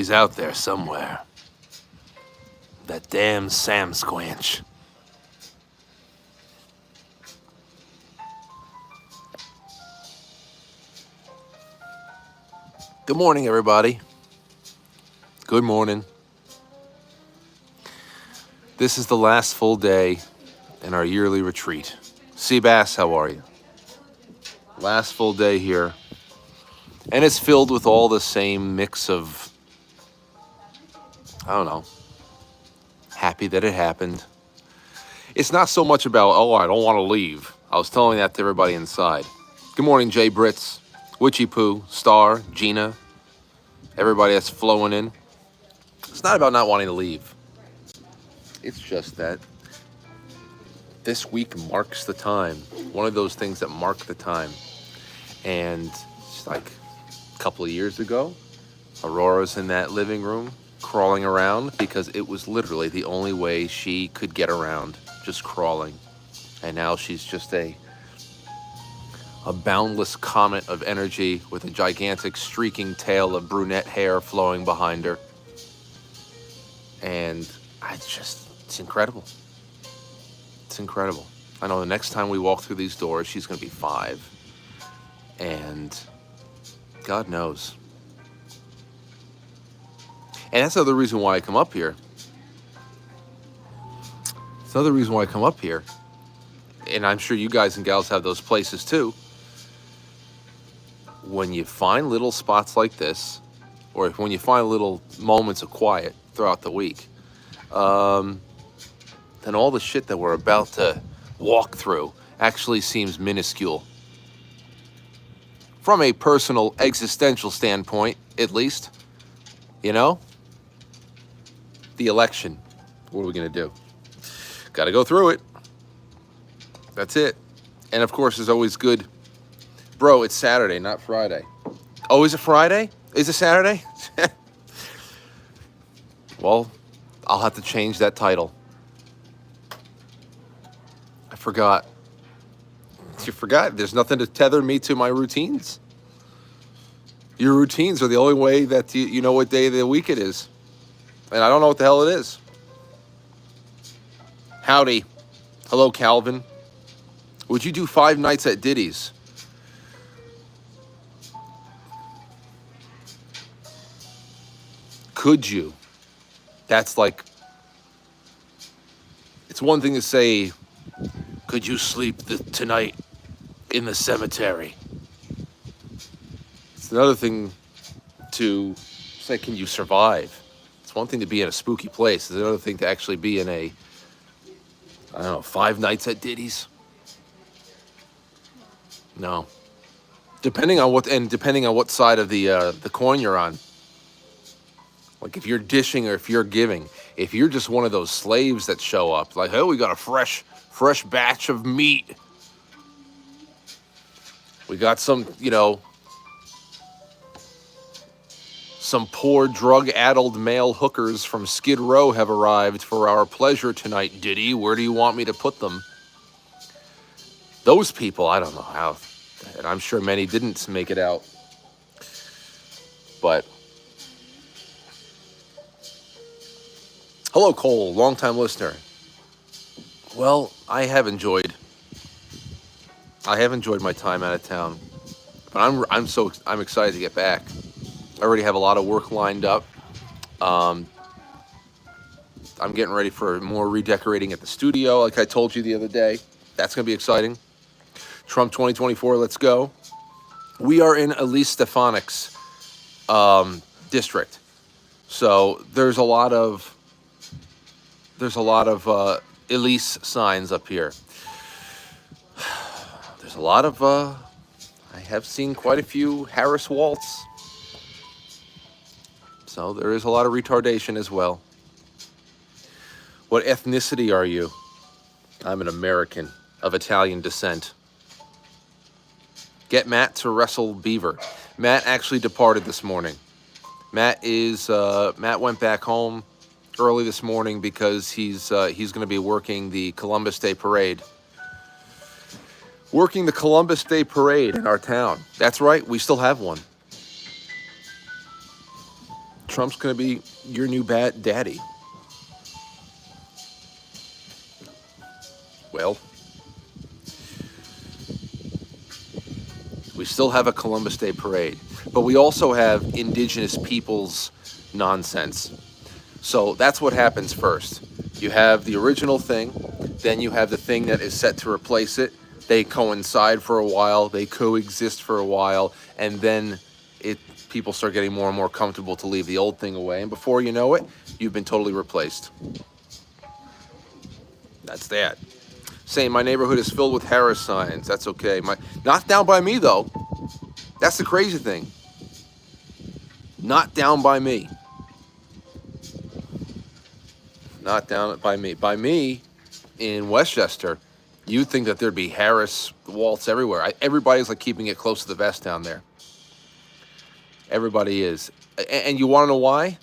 He's out there somewhere. That damn Sam Squanch. Good morning, everybody. Good morning. This is the last full day in our yearly retreat. Seabass, how are you? Last full day here. And it's filled with all the same mix of, I don't know, happy that it happened. It's not so much about, oh, I don't want to leave. I was telling that to everybody inside. Good morning, Jay Brits, Witchy Poo, Star, Gina, everybody that's flowing in. It's not about not wanting to leave. It's just that this week marks the time. One of those things that mark the time. And it's like a couple of years ago, Aurora's in that living room crawling around because it was literally the only way she could get around, just crawling. And now she's just a boundless comet of energy with a gigantic streaking tail of brunette hair flowing behind her. And it's incredible. It's incredible. I know the next time we walk through these doors, she's going to be 5. And God knows. And that's another reason why I come up here. It's another reason why I come up here. And I'm sure you guys and gals have those places too. When you find little spots like this, or when you find little moments of quiet throughout the week, then all the shit that we're about to walk through actually seems minuscule. From a personal existential standpoint, at least, you know? The election. What are we going to do? Got to go through it. That's it. And of course, it's always good. Bro, it's Saturday, not Friday. Oh, is it Friday? Is it Saturday? Well, I'll have to change that title. I forgot. You forgot. There's nothing to tether me to my routines. Your routines are the only way that you know what day of the week it is. And I don't know what the hell it is. Howdy. Hello, Calvin. Would you do 5 nights at Diddy's? Could you? That's like, it's one thing to say, could you sleep tonight in the cemetery? It's another thing to say, can you survive? It's one thing to be in a spooky place. It's another thing to actually be in a, I don't know, 5 nights at Diddy's. No. Depending on what side of the coin you're on. Like if you're dishing or if you're giving. If you're just one of those slaves that show up, like, oh, we got a fresh batch of meat. We got some, you know, some poor drug-addled male hookers from Skid Row have arrived for our pleasure tonight, Diddy. Where do you want me to put them? Those people, I don't know how, and I'm sure many didn't make it out. But hello, Cole, longtime listener. Well, I have enjoyed my time out of town, but I'm excited to get back. I already have a lot of work lined up. I'm getting ready for more redecorating at the studio, like I told you the other day. That's going to be exciting. Trump 2024, let's go. We are in Elise Stefanik's district, so there's a lot of Elise signs up here. There's a lot of I have seen quite a few Harris Waltz. So there is a lot of retardation as well. What ethnicity are you? I'm an American of Italian descent. Get Matt to wrestle Beaver. Matt actually departed this morning. Matt went back home early this morning because he's going to be working the Columbus Day Parade. Working the Columbus Day Parade in our town. That's right, we still have one. Trump's going to be your new bad daddy. Well, we still have a Columbus Day parade, but we also have indigenous peoples nonsense. So that's what happens first. You have the original thing, then you have the thing that is set to replace it. They coincide for a while, they coexist for a while, and then people start getting more and more comfortable to leave the old thing away. And before you know it, you've been totally replaced. That's that. Saying my neighborhood is filled with Harris signs. That's okay. Not down by me, though. That's the crazy thing. Not down by me. Not down by me. By me, in Westchester, you'd think that there'd be Harris waltz everywhere. Everybody's like keeping it close to the vest down there. Everybody is. And you want to know why?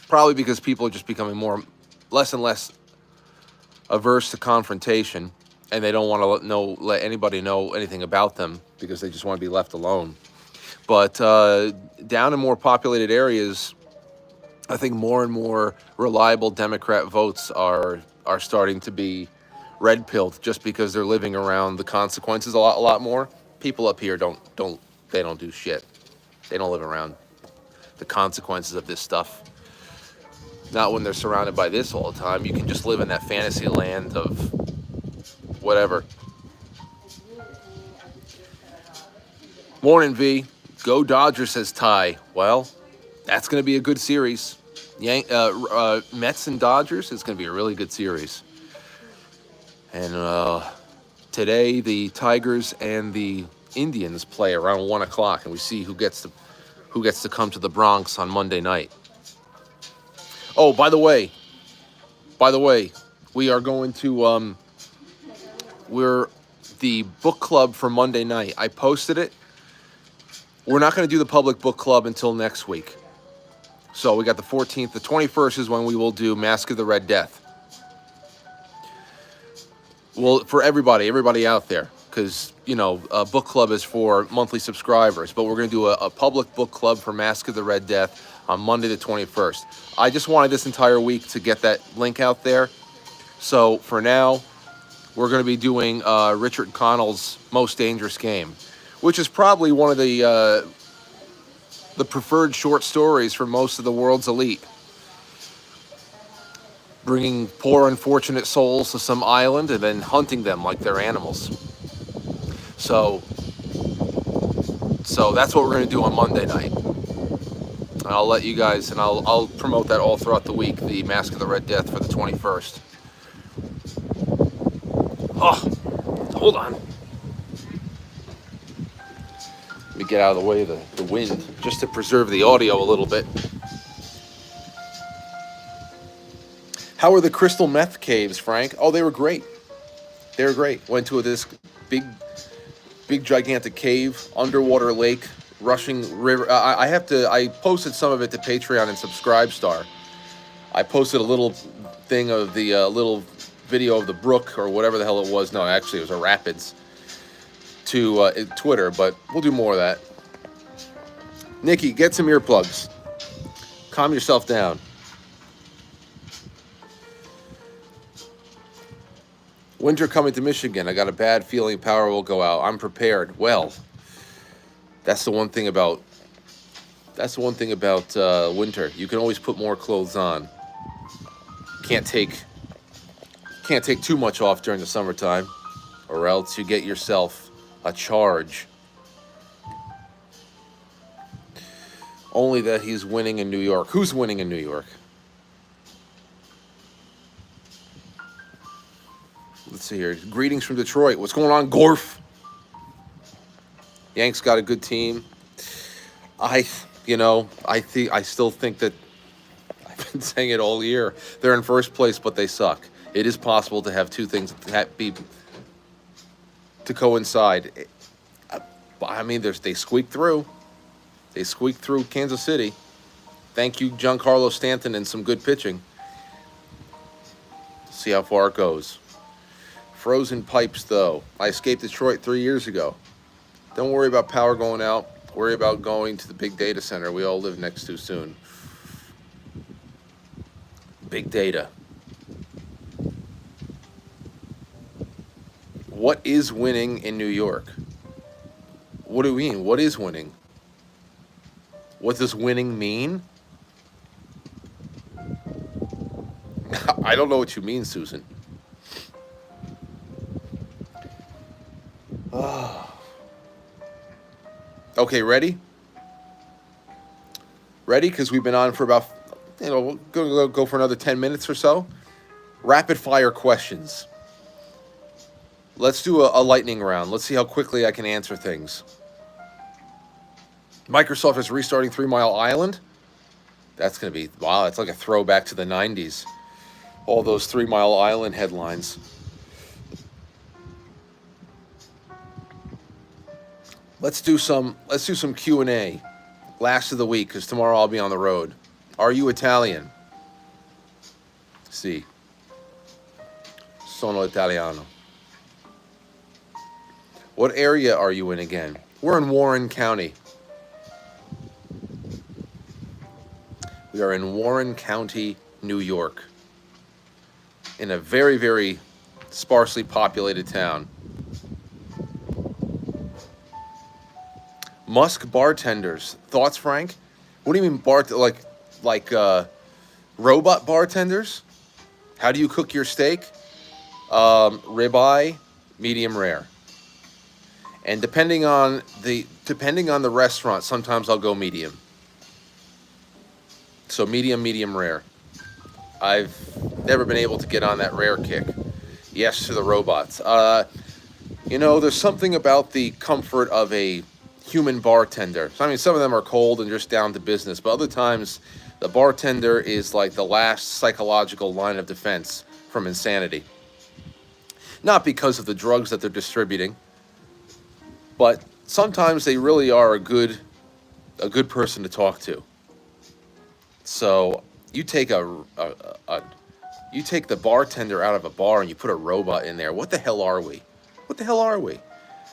Probably because people are just becoming less and less averse to confrontation, and they don't want to let anybody know anything about them because they just want to be left alone. But down in more populated areas, I think more and more reliable Democrat votes are starting to be red-pilled just because they're living around the consequences a lot more. People up here don't do shit. They don't live around the consequences of this stuff. Not when they're surrounded by this all the time. You can just live in that fantasy land of whatever. Morning, V. Go Dodgers, says Ty. Well, that's going to be a good series. Mets and Dodgers is going to be a really good series. And today, the Tigers and the Indians play around 1 o'clock, and we see who gets to come to the Bronx on Monday night. Oh, by the way, we are going to we're the book club for Monday night. I posted it. We're not going to do the public book club until next week. So we got the 14th. The 21st is when we will do Mask of the Red Death. Well, for everybody out there, because, a book club is for monthly subscribers, but we're going to do a public book club for Mask of the Red Death on Monday the 21st. I just wanted this entire week to get that link out there. So for now, we're going to be doing Richard Connell's Most Dangerous Game, which is probably one of the preferred short stories for most of the world's elite. Bringing poor, unfortunate souls to some island and then hunting them like they're animals. So that's what we're going to do on Monday night. And I'll let you guys, and I'll promote that all throughout the week, the Mask of the Red Death for the 21st. Oh, hold on. Let me get out of the way of the wind, just to preserve the audio a little bit. How were the crystal meth caves, Frank? Oh, they were great. They were great. Went to this big gigantic cave, underwater lake, rushing river. I posted some of it to Patreon and Subscribestar. I posted a little thing of the little video of the brook or whatever the hell it was. No, actually it was a rapids to Twitter, but we'll do more of that. Nikki, get some earplugs. Calm yourself down. Winter coming to Michigan. I got a bad feeling power will go out. I'm prepared. Well, that's the one thing about winter. You can always put more clothes on. Can't take too much off during the summertime, or else you get yourself a charge. Only that he's winning in New York. Who's winning in New York? Let's see here. Greetings from Detroit. What's going on, Gorf? Yanks got a good team. I still think that I've been saying it all year. They're in first place, but they suck. It is possible to have two things to coincide. I mean, they squeaked through. They squeaked through Kansas City. Thank you, Giancarlo Stanton, and some good pitching. See how far it goes. Frozen pipes, though. I escaped Detroit 3 years ago. Don't worry about power going out. Worry about going to the big data center we all live next to soon. Big data. What is winning in New York? What do we mean? What is winning? What does winning mean? I don't know what you mean, Susan. Okay, ready? Ready? Because we've been on for about, we're going to go for another 10 minutes or so. Rapid fire questions. Let's do a lightning round. Let's see how quickly I can answer things. Microsoft is restarting 3 Mile Island. That's going to be, wow, it's like a throwback to the 90s. All those 3 Mile Island headlines. Let's do some Q&A. Last of the week, because tomorrow I'll be on the road. Are you Italian? Sì. Sono Italiano. What area are you in again? We're in Warren County. We are in Warren County, New York. In a very, very sparsely populated town. Musk bartenders. Thoughts, Frank? What do you mean like robot bartenders? How do you cook your steak? Ribeye, medium rare. And depending on the restaurant, sometimes I'll go medium. So medium rare. I've never been able to get on that rare kick. Yes to the robots. There's something about the comfort of a human bartender. I mean, some of them are cold and just down to business, but other times the bartender is like the last psychological line of defense from insanity. Not because of the drugs that they're distributing, but sometimes they really are a good person to talk to. So you take you take the bartender out of a bar and you put a robot in there. What the hell are we? What the hell are we?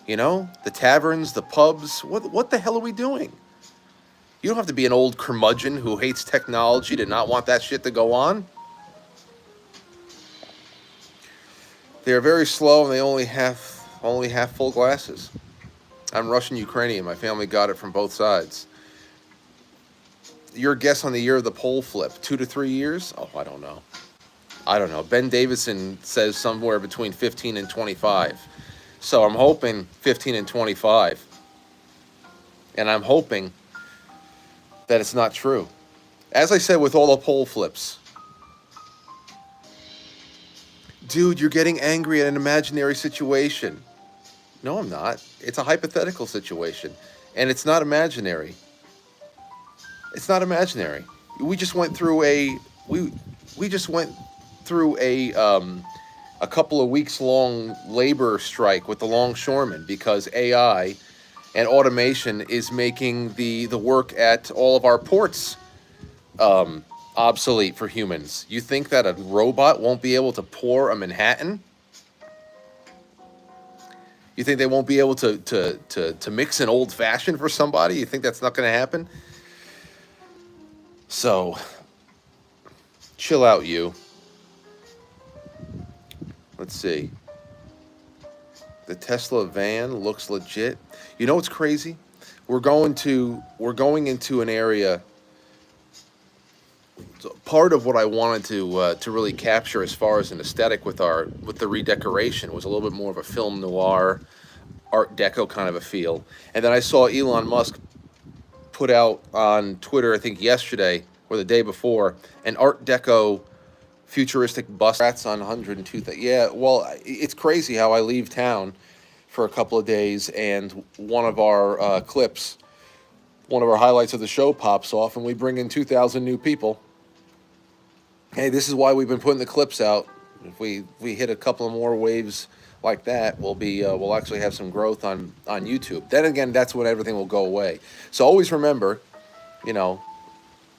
The taverns, the pubs, what the hell are we doing? You don't have to be an old curmudgeon who hates technology to not want that shit to go on. They're very slow and they only have full glasses. I'm Russian Ukrainian. My family got it from both sides. Your guess on the year of the pole flip, 2 to 3 years? Oh, I don't know. Ben Davidson says somewhere between 15 and 25. So I'm hoping 15 and 25. And I'm hoping that it's not true. As I said with all the pole flips. Dude, you're getting angry at an imaginary situation. No, I'm not. It's a hypothetical situation. And it's not imaginary. It's not imaginary. We just went through a couple of weeks long labor strike with the longshoremen because AI and automation is making the work at all of our ports obsolete for humans. You think that a robot won't be able to pour a Manhattan? You think they won't be able to mix an old fashioned for somebody? You think that's not going to happen? So, chill out, you. Let's see. The Tesla van looks legit. You know what's crazy? We're going into an area. Part of what I wanted to really capture as far as an aesthetic with the redecoration was a little bit more of a film noir, Art Deco kind of a feel. And then I saw Elon Musk put out on Twitter, I think yesterday or the day before, an Art Deco futuristic bus. That's on 102. Yeah, well, it's crazy how I leave town for a couple of days and one of our clips, one of our highlights of the show pops off and we bring in 2,000 new people. Hey, this is why we've been putting the clips out. If we hit a couple of more waves like that, we'll actually have some growth on YouTube. Then again, that's when everything will go away. So always remember,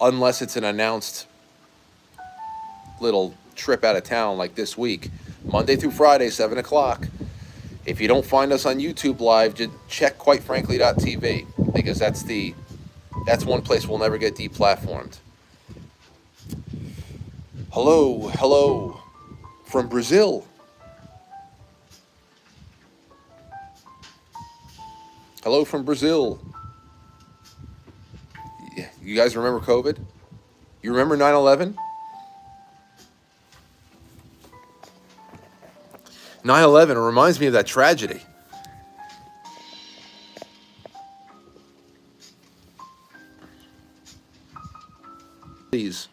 unless it's an announced little trip out of town like this week, Monday through Friday, 7 o'clock. If you don't find us on YouTube Live, just check quitefrankly.tv. because that's one place we'll never get deplatformed. Hello from Brazil. Hello from Brazil. You guys remember COVID? You remember 9/11? 9/11, it reminds me of that tragedy. Please.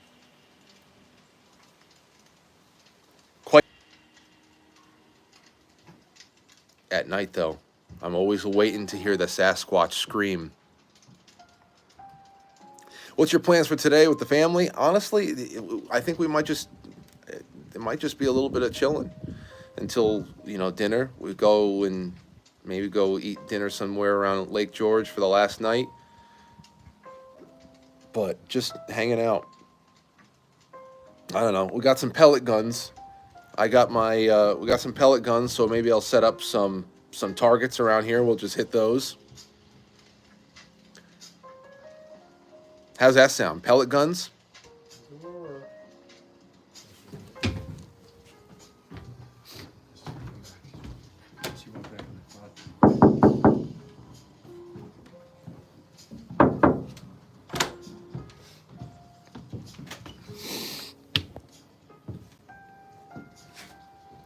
Quite at night, though. I'm always waiting to hear the Sasquatch scream. What's your plans for today with the family? Honestly, I think it might just be a little bit of chilling until, dinner. We go and maybe go eat dinner somewhere around Lake George for the last night. But just hanging out. I don't know. We got some pellet guns. We got some pellet guns, so maybe I'll set up some targets around here. We'll just hit those. How's that sound? Pellet guns?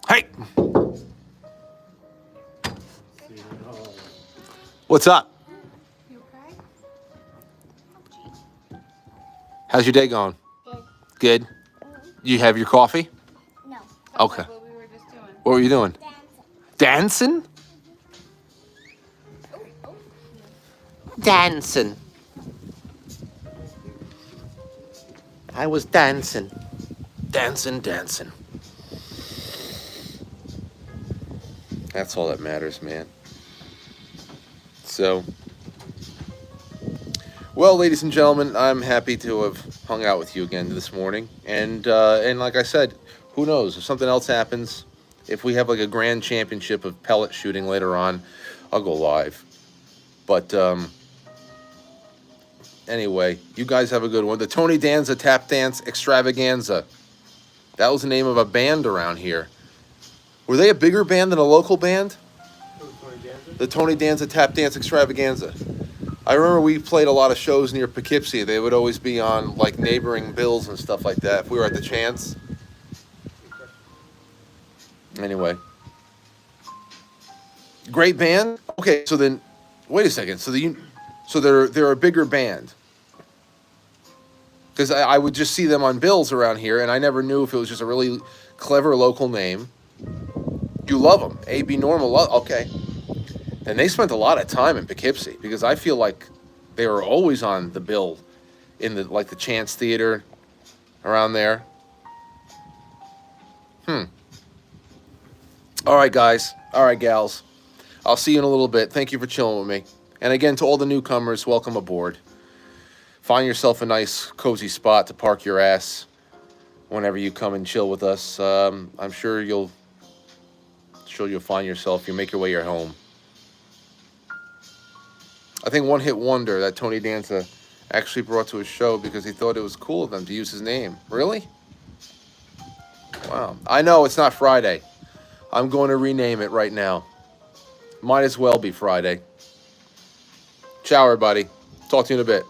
Hey! What's up? You okay? How's your day going? Good. Good? You have your coffee? No. Okay. What we were just doing. What were you doing? Dancing. Dancing? Dancing. I was dancing. Dancing. That's all that matters, man. So, well, ladies and gentlemen, I'm happy to have hung out with you again this morning. And like I said, who knows? If something else happens, if we have like a grand championship of pellet shooting later on, I'll go live. But anyway, you guys have a good one. The Tony Danza Tap Dance Extravaganza. That was the name of a band around here. Were they a bigger band than a local band? The Tony Danza Tap Dance Extravaganza. I remember we played a lot of shows near Poughkeepsie. They would always be on like neighboring bills and stuff like that if we were at the Chance. Anyway. Great band? Okay, so then wait a second. So they're a bigger band. Because I would just see them on bills around here, and I never knew if it was just a really clever local name. You love them. AB Normal. Okay. And they spent a lot of time in Poughkeepsie because I feel like they were always on the bill in the Chance Theater around there. All right, guys. All right, gals. I'll see you in a little bit. Thank you for chilling with me. And again, to all the newcomers, welcome aboard. Find yourself a nice, cozy spot to park your ass whenever you come and chill with us. I'm sure you'll find yourself. You make your way your home. I think One Hit Wonder that Tony Danza actually brought to his show because he thought it was cool of them to use his name. Really? Wow. I know it's not Friday. I'm going to rename it right now. Might as well be Friday. Ciao, everybody. Talk to you in a bit.